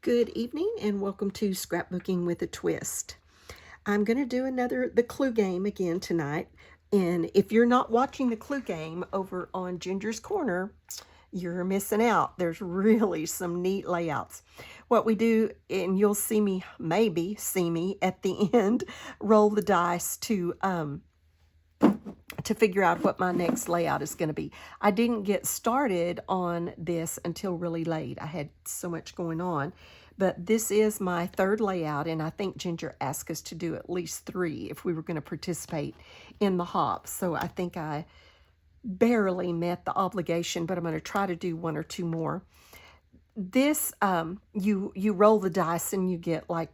Good evening and welcome to Scrapbooking with a Twist. I'm going to do the clue game again tonight. And if you're not watching the clue game over on Ginger's Corner, you're missing out. There's really some neat layouts. What we do, and you'll see me, maybe see me at the end, roll the dice to figure out what my next layout is going to be. I didn't get started on this until really late. I had so much going on. But this is my third layout, and I think Ginger asked us to do at least 3 if we were going to participate in the hop. So I think I barely met the obligation, but I'm going to try to do 1 or 2 more. This, you roll the dice and you get, like,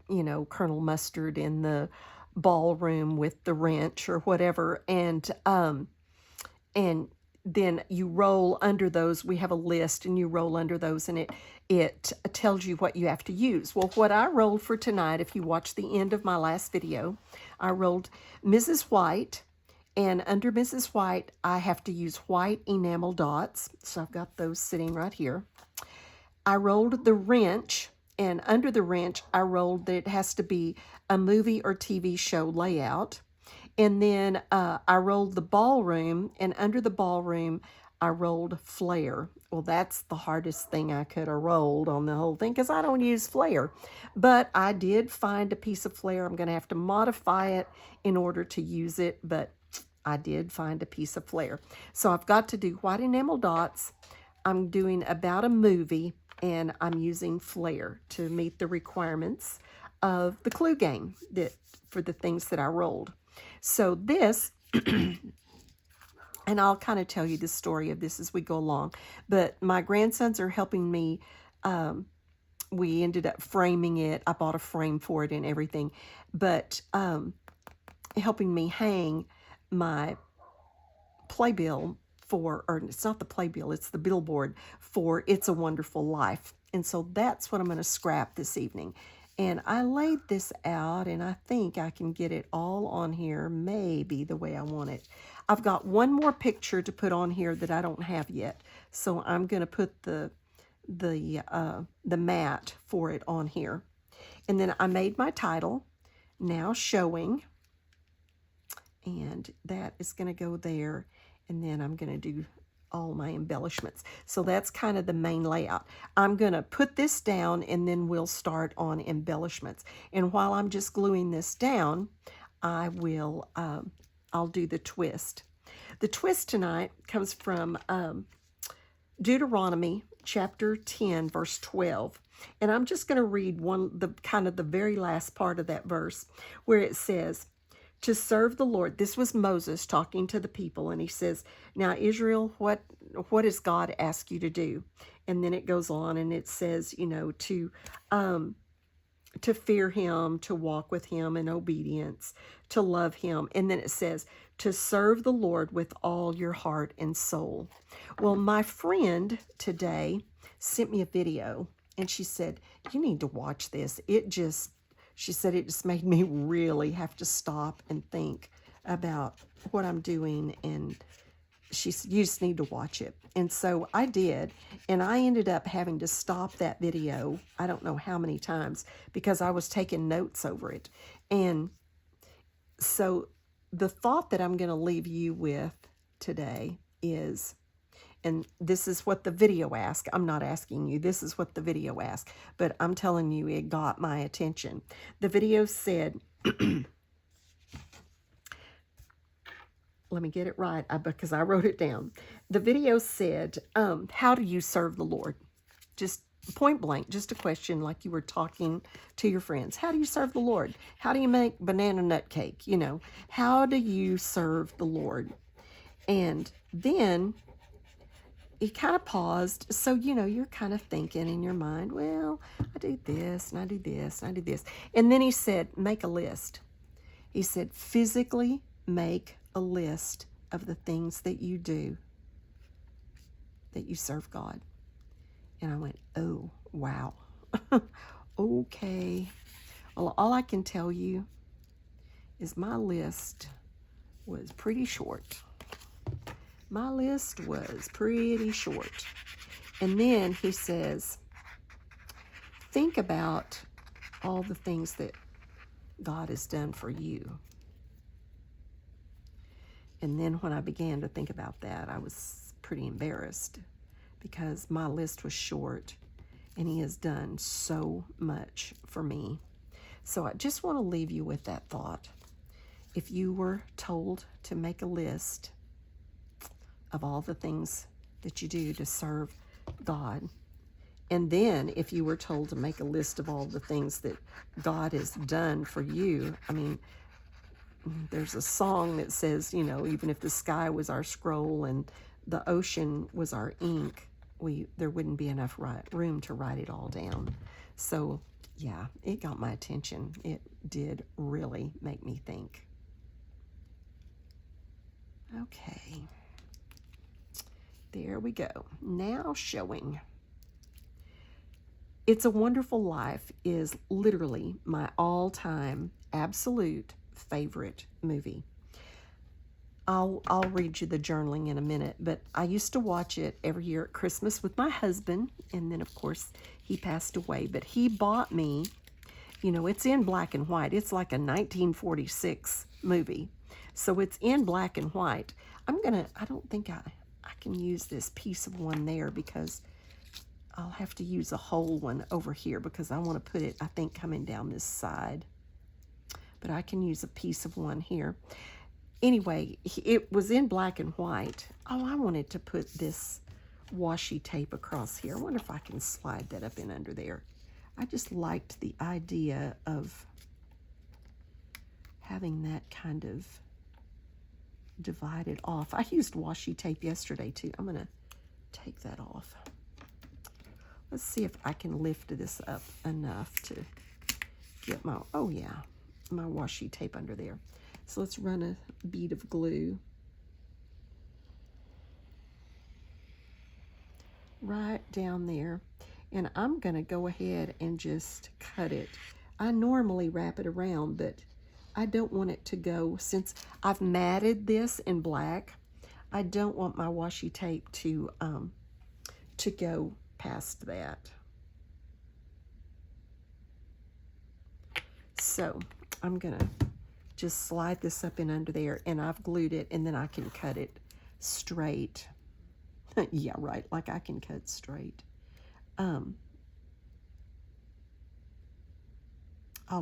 Colonel Mustard in the ballroom with the wrench or whatever, and then you roll under those. We have a list, and you roll under those, and it tells you what you have to use. Well, what I rolled for tonight, if you watch the end of my last video, I rolled Mrs. White, and under Mrs. White, I have to use white enamel dots, so I've got those sitting right here. I rolled the wrench, and under the wrench, I rolled that it has to be a movie or TV show layout. And then I rolled the ballroom, and under the ballroom, I rolled flare. Well, that's the hardest thing I could have rolled on the whole thing because I don't use flare. But I did find a piece of flare. I'm going to have to modify it in order to use it, but I did find a piece of flare. So I've got to do white enamel dots. I'm doing about a movie, and I'm using flare to meet the requirements of the clue game for the things that I rolled. So this, and I'll kind of tell you the story of this as we go along, but my grandsons are helping me. We ended up framing it. I bought a frame for it and everything, but helping me hang my playbill or it's not the playbill, it's the billboard for It's a Wonderful Life. And so that's what I'm going to scrap this evening. And I laid this out, and I think I can get it all on here, maybe the way I want it. I've got one more picture to put on here that I don't have yet. So I'm going to put the mat for it on here. And then I made my title, Now Showing. And that is going to go there. And then I'm going to do all my embellishments. So that's kind of the main layout. I'm going to put this down, and then we'll start on embellishments. And while I'm just gluing this down, I'll do the twist. The twist tonight comes from Deuteronomy chapter 10, verse 12. And I'm just going to read the very last part of that verse where it says, to serve the Lord. This was Moses talking to the people, and he says, now Israel, what does God ask you to do? And then it goes on, and it says, to fear him, to walk with him in obedience, to love him. And then it says, to serve the Lord with all your heart and soul. Well, my friend today sent me a video, and she said, you need to watch this. She said it just made me really have to stop and think about what I'm doing, and she said, you just need to watch it. And so I did, and I ended up having to stop that video, I don't know how many times, because I was taking notes over it. And so the thought that I'm going to leave you with today is, and this is what the video asked. I'm not asking you. This is what the video asked. But I'm telling you, it got my attention. The video said, let me get it right because I wrote it down. The video said, how do you serve the Lord? Just point blank, just a question like you were talking to your friends. How do you serve the Lord? How do you make banana nut cake? How do you serve the Lord? And then he kind of paused. So, you're kind of thinking in your mind, well, I do this, and I do this, and I do this. And then he said, make a list. He said, physically make a list of the things that you do, that you serve God. And I went, oh, wow. Okay. Well, all I can tell you is my list was pretty short. My list was pretty short. And then he says, think about all the things that God has done for you. And then when I began to think about that, I was pretty embarrassed because my list was short and He has done so much for me. So I just want to leave you with that thought. If you were told to make a list of all the things that you do to serve God, and then if you were told to make a list of all the things that God has done for you, I mean, there's a song that says, you know, even if the sky was our scroll and the ocean was our ink, there wouldn't be enough room to write it all down. So yeah, it got my attention. It did really make me think. Okay, there we go. Now showing. It's a Wonderful Life is literally my all-time absolute favorite movie. I'll read you the journaling in a minute, but I used to watch it every year at Christmas with my husband, and then of course he passed away, but he bought me, you know, it's in black and white. It's like a 1946 movie. So it's in black and white. I don't think I can use this piece of one there because I'll have to use a whole one over here because I want to put it, I think, coming down this side. But I can use a piece of one here. Anyway, it was in black and white. Oh, I wanted to put this washi tape across here. I wonder if I can slide that up in under there. I just liked the idea of having that kind of divided off. I used washi tape yesterday too. I'm going to take that off. Let's see if I can lift this up enough to get my, oh yeah, my washi tape under there. So let's run a bead of glue right down there. And I'm going to go ahead and just cut it. I normally wrap it around, but I don't want it to go, since I've matted this in black, I don't want my washi tape to go past that. So I'm going to just slide this up in under there, and I've glued it, and then I can cut it straight. Yeah, right, like I can cut straight. I'll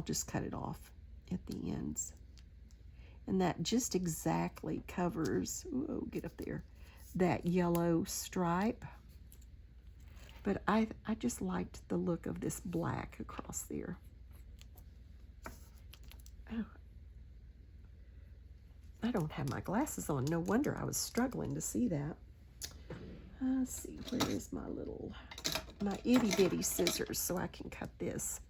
just cut it off at the ends. And that just exactly covers, oh, get up there, that yellow stripe. But I just liked the look of this black across there. Oh, I don't have my glasses on. No wonder I was struggling to see that. Let's see, where is my itty bitty scissors so I can cut this.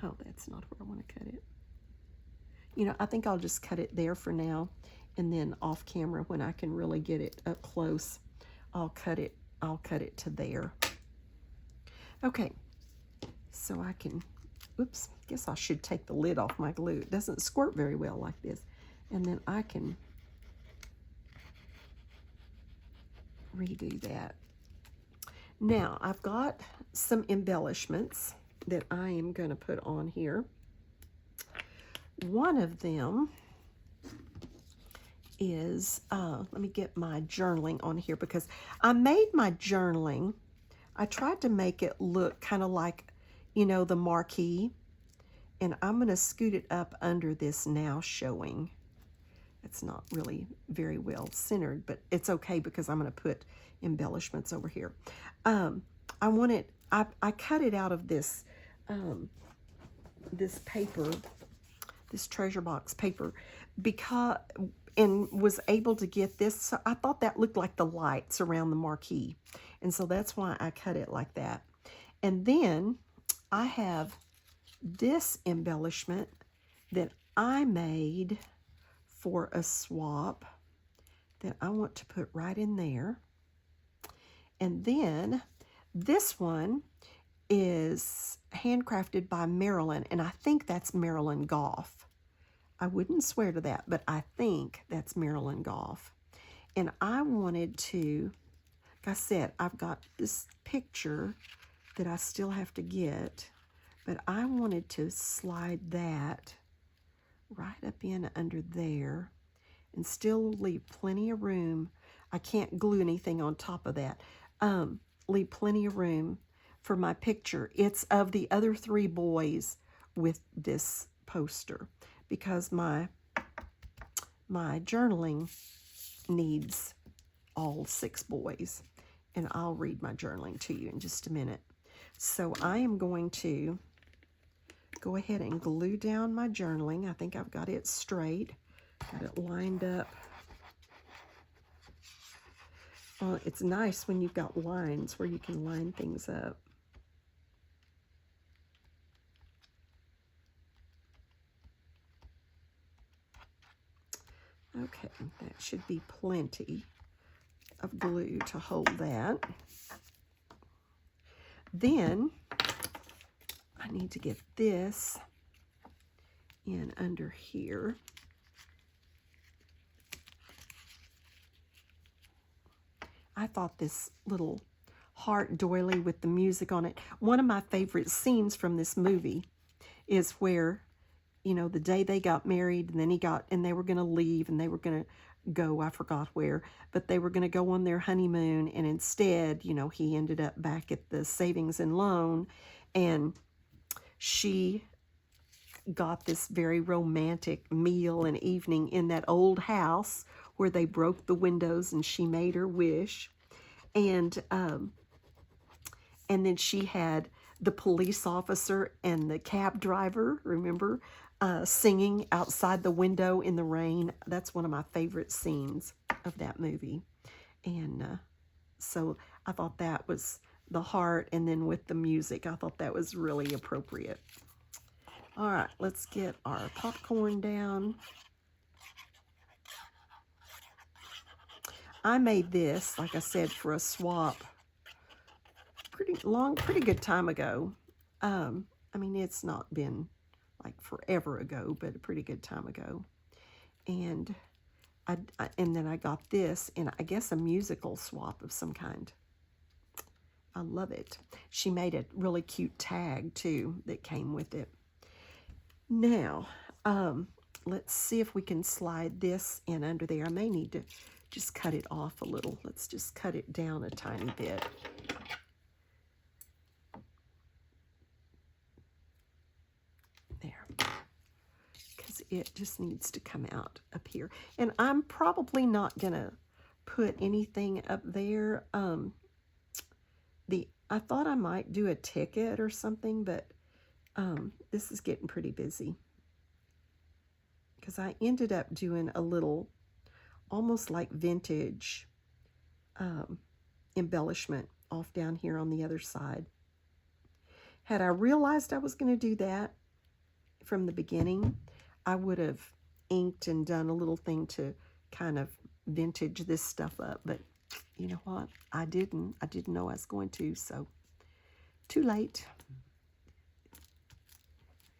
Oh, that's not where I want to cut it. You know, I think I'll just cut it there for now, and then off camera when I can really get it up close, I'll cut it to there. Okay, so I can, oops, guess I should take the lid off my glue. It doesn't squirt very well like this. And then I can redo that. Now, I've got some embellishments that I am going to put on here. One of them is, let me get my journaling on here, because I made my journaling, I tried to make it look kind of like, you know, the marquee, and I'm going to scoot it up under this Now Showing. It's not really very well centered, but it's okay because I'm going to put embellishments over here. I cut it out of this, this paper, this treasure box paper, because, and was able to get this. So I thought that looked like the lights around the marquee. And so that's why I cut it like that. And then I have this embellishment that I made for a swap that I want to put right in there. And then this one is handcrafted by Marilyn, and I think that's Marilyn Goff. I wouldn't swear to that, but I think that's Marilyn Goff. And I wanted to, like I said, I've got this picture that I still have to get, but I wanted to slide that right up in under there and still leave plenty of room. I can't glue anything on top of that. Leave plenty of room for my picture. It's of the other 3 boys with this poster because my journaling needs all 6 boys. And I'll read my journaling to you in just a minute. So I am going to go ahead and glue down my journaling. I think I've got it straight. Got it lined up. Well, it's nice when you've got lines where you can line things up. Okay, that should be plenty of glue to hold that. Then I need to get this in under here. I thought this little heart doily with the music on it, one of my favorite scenes from this movie is where, you know, the day they got married and then they were going to leave and they were going to go, I forgot where, but they were going to go on their honeymoon, and instead, you know, he ended up back at the savings and loan, and she got this very romantic meal and evening in that old house where they broke the windows and she made her wish. And then she had the police officer and the cab driver, remember, singing outside the window in the rain. That's one of my favorite scenes of that movie. And so I thought that was the heart, and then with the music, I thought that was really appropriate. All right, let's get our popcorn down. I made this, like I said, for a swap pretty good time ago. I mean, it's not been like forever ago, but a pretty good time ago. And and then I got this in, I guess, a musical swap of some kind. I love it. She made a really cute tag too that came with it. Now, let's see if we can slide this in under there. I may need to just cut it off a little. Let's just cut it down a tiny bit. There. Because it just needs to come out up here. And I'm probably not going to put anything up there. I thought I might do a ticket or something, but this is getting pretty busy. Because I ended up doing a little, almost like vintage embellishment off down here on the other side. Had I realized I was going to do that from the beginning, I would have inked and done a little thing to kind of vintage this stuff up. But you know what? I didn't know I was going to, so too late.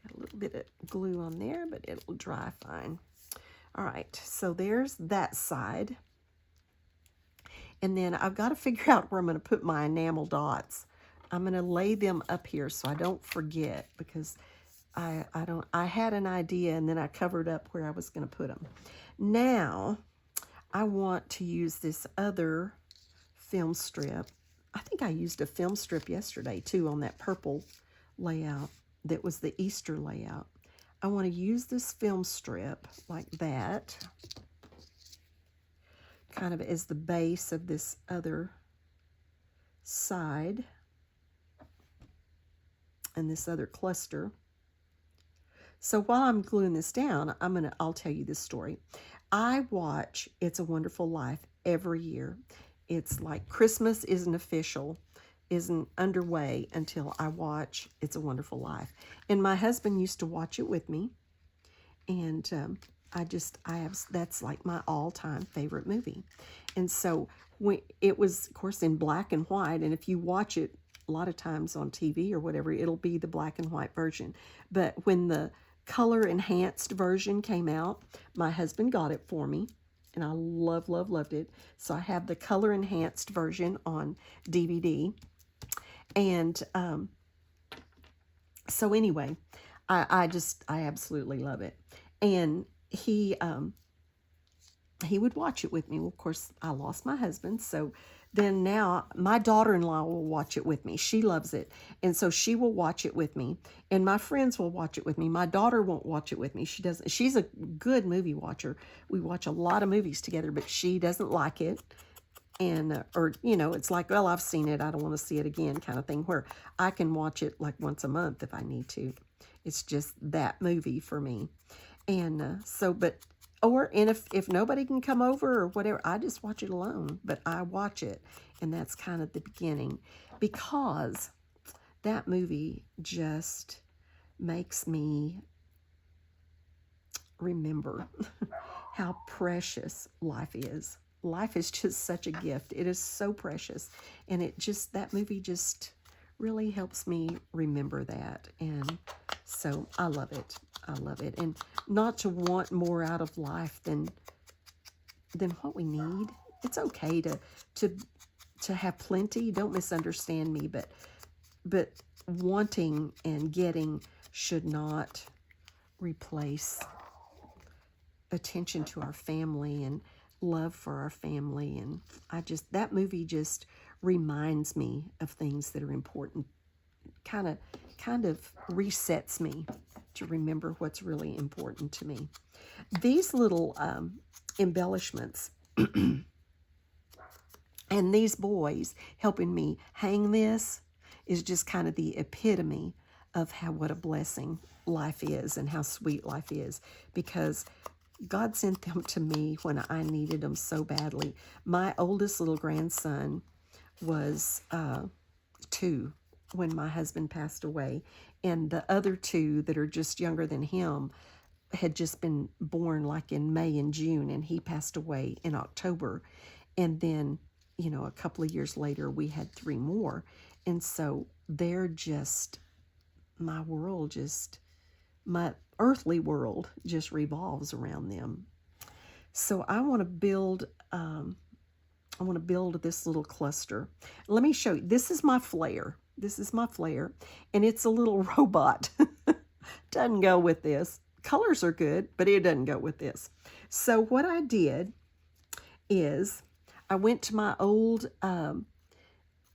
Got a little bit of glue on there, but it'll dry fine. All right, so there's that side. And then I've got to figure out where I'm going to put my enamel dots. I'm going to lay them up here so I don't forget, because I had an idea and then I covered up where I was going to put them. Now, I want to use this other film strip. I think I used a film strip yesterday too on that purple layout that was the Easter layout. I want to use this film strip like that, kind of as the base of this other side and this other cluster. So while I'm gluing this down, I'll tell you this story. I watch It's a Wonderful Life every year. It's like Christmas isn't underway until I watch It's a Wonderful Life. And my husband used to watch it with me. And that's like my all-time favorite movie. And so it was, of course, in black and white. And if you watch it a lot of times on TV or whatever, it'll be the black and white version. But when the color enhanced version came out, my husband got it for me. and I loved it. So I have the color enhanced version on DVD. And so anyway, I absolutely love it. And he would watch it with me. Well, of course, I lost my husband, so then now my daughter-in-law will watch it with me. She loves it, and so she will watch it with me, and my friends will watch it with me. My daughter won't watch it with me. She doesn't. She's a good movie watcher. We watch a lot of movies together, but she doesn't like it. And or it's like, well, I've seen it, I don't want to see it again, kind of thing, where I can watch it like once a month if I need to. It's just that movie for me. And if nobody can come over or whatever, I just watch it alone, but I watch it. And that's kind of the beginning, because that movie just makes me remember how precious life is. Life is just such a gift. It is so precious. And that movie just really helps me remember that. And so I love it. I love it. And not to want more out of life than what we need. It's okay to have plenty. Don't misunderstand me, but wanting and getting should not replace attention to our family and love for our family. And that movie just reminds me of things that are important, kind of resets me to remember what's really important to me. These little embellishments and these boys helping me hang this is just kind of the epitome of what a blessing life is and how sweet life is, because God sent them to me when I needed them so badly. My oldest little grandson was 2 when my husband passed away, and the other 2 that are just younger than him had just been born like in May and June, and he passed away in October. And then, a couple of years later, we had 3 more. And so they're just, my earthly world just revolves around them. So I want to build this little cluster. Let me show you. This is my flare. And it's a little robot. Doesn't go with this. Colors are good, but it doesn't go with this. So what I did is I went to my old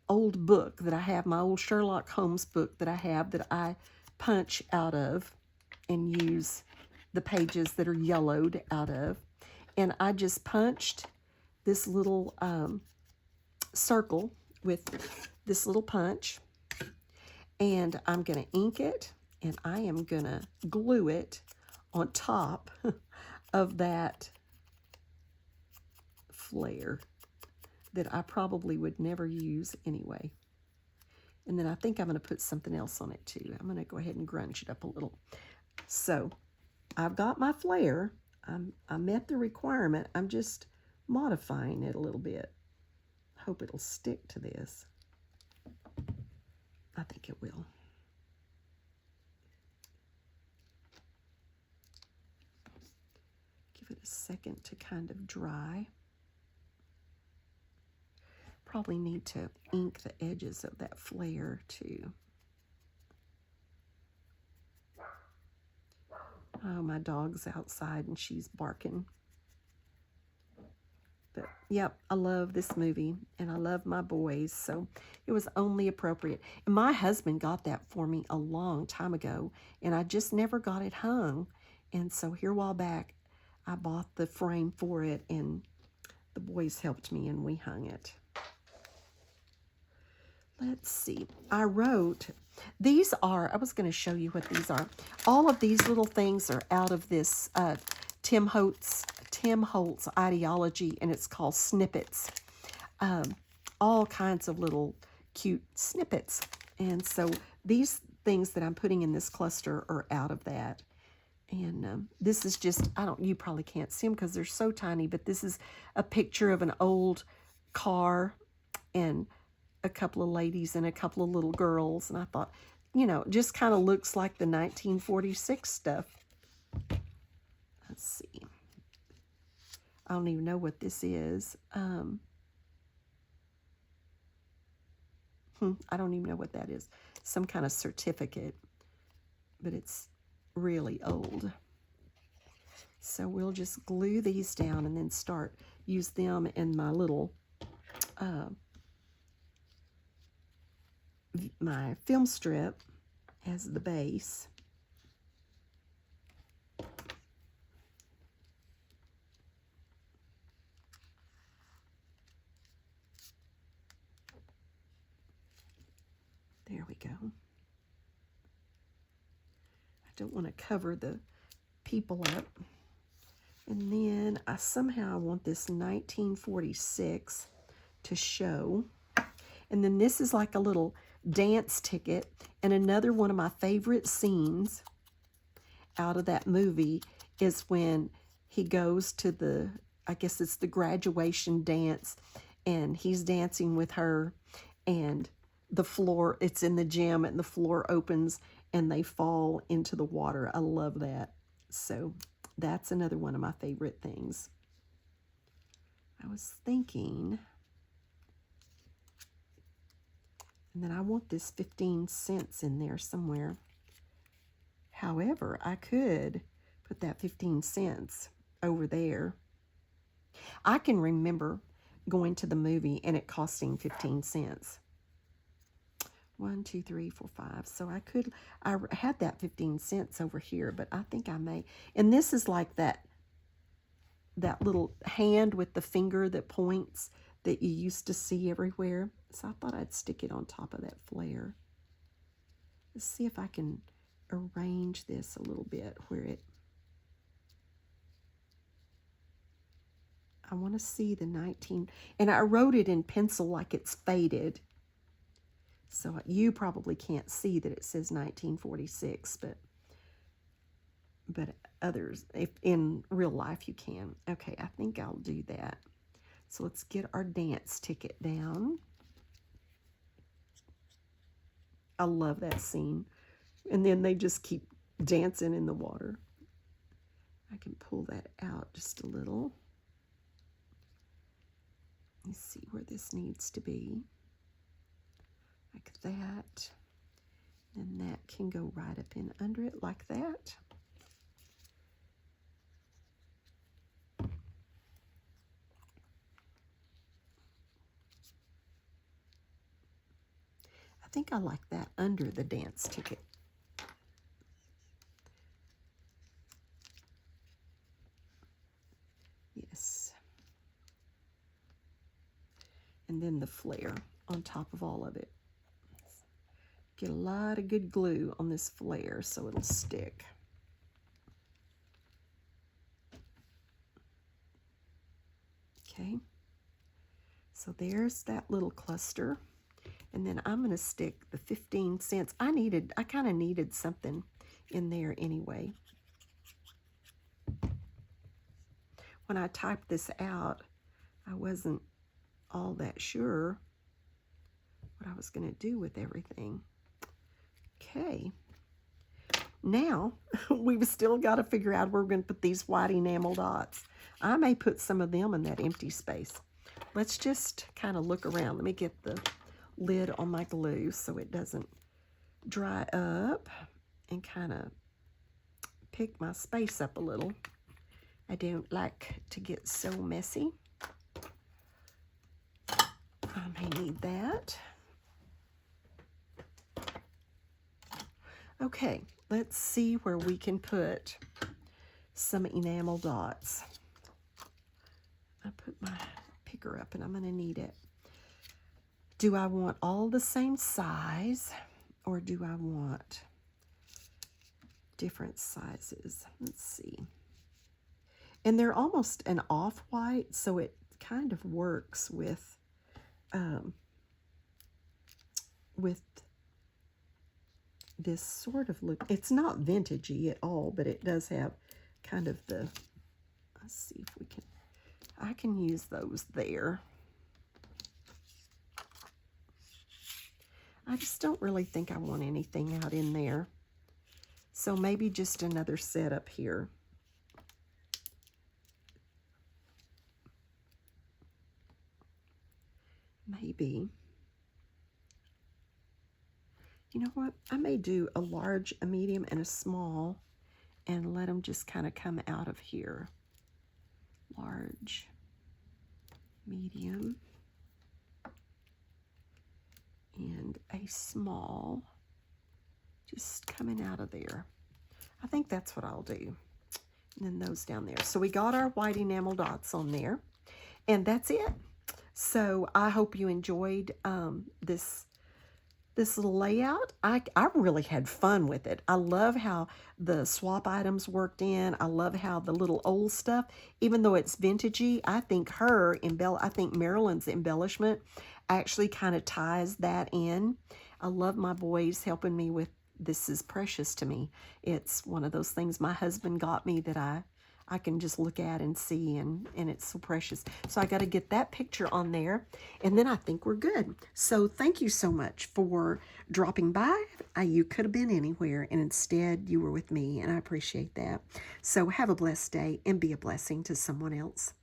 book that I have, my old Sherlock Holmes book that I have, that I punch out of and use the pages that are yellowed out of. And I just punched this little circle with this little punch. And I'm going to ink it, and I am going to glue it on top of that flare that I probably would never use anyway. And then I think I'm going to put something else on it too. I'm going to go ahead and grunge it up a little. So I've got my flare. I met the requirement. I'm just modifying it a little bit. Hope it'll stick to this. I think it will. Give it a second to kind of dry. Probably need to ink the edges of that flare too. Oh, my dog's outside and she's barking. But yep, I love this movie and I love my boys, so it was only appropriate. And my husband got that for me a long time ago, and I just never got it hung. And so here a while back, I bought the frame for it, and the boys helped me and we hung it. Let's see. I wrote, I was going to show you what these are. All of these little things are out of this Tim Holtz ideology, and it's called snippets. All kinds of little cute snippets. And so these things that I'm putting in this cluster are out of that. And this is just, you probably can't see them because they're so tiny, but this is a picture of an old car and a couple of ladies and a couple of little girls. And I thought, just kind of looks like the 1946 stuff. Let's see. I don't even know what this is. I don't even know what that is. Some kind of certificate, but it's really old. So we'll just glue these down and then use them in my little, my film strip as the base. There we go. I don't want to cover the people up. And then I somehow want this 1946 to show. And then this is like a little dance ticket. And another one of my favorite scenes out of that movie is when he goes to the, I guess it's the graduation dance, and he's dancing with her, and the floor, it's in the gym, and the floor opens and they fall into the water. I love that. So that's another one of my favorite things. I was thinking, and then I want this 15 cents in there somewhere. However, I could put that 15 cents over there. I can remember going to the movie and it costing 15 cents. 1, 2, 3, 4, 5. So I had that 15 cents over here, but I think I may. And this is like that little hand with the finger that points that you used to see everywhere. So I thought I'd stick it on top of that flare. Let's see if I can arrange this a little bit where I want to see the 19, and I wrote it in pencil like it's faded. So you probably can't see that it says 1946, but others, if in real life you can. Okay, I think I'll do that. So let's get our dance ticket down. I love that scene. And then they just keep dancing in the water. I can pull that out just a little. Let's see where this needs to be. Like that. And that can go right up in under it like that. I think I like that under the dance ticket. Yes. And then the flare on top of all of it. Get a lot of good glue on this flare so it'll stick. Okay. So there's that little cluster. And then I'm going to stick the 15 cents. I kind of needed something in there anyway. When I typed this out, I wasn't all that sure what I was going to do with everything. Okay. Now, we've still got to figure out where we're going to put these white enamel dots. I may put some of them in that empty space. Let's just kind of look around. Let me get the lid on my glue so it doesn't dry up, and kind of pick my space up a little. I don't like to get so messy. I may need that. Okay, let's see where we can put some enamel dots. I put my picker up and I'm going to need it. Do I want all the same size, or do I want different sizes? Let's see. And they're almost an off-white, so it kind of works with this sort of look. It's not vintagey at all, but it does have kind of the, let's see if we can, I can use those there. I just don't really think I want anything out in there. So maybe just another set up here. maybe, you know what? I may do a large, a medium, and a small and let them just kind of come out of here. Large, medium, and a small just coming out of there. I think that's what I'll do. And then those down there. So we got our white enamel dots on there, and that's it. So I hope you enjoyed this little layout. I really had fun with it. I love how the swap items worked in. I love how the little old stuff, even though it's vintagey, I think Marilyn's embellishment actually kind of ties that in. I love my boys helping me with this. Is precious to me. It's one of those things my husband got me that I can just look at and see, and it's so precious. So I got to get that picture on there, and then I think we're good. So thank you so much for dropping by. You could have been anywhere, and instead you were with me, and I appreciate that. So have a blessed day, and be a blessing to someone else.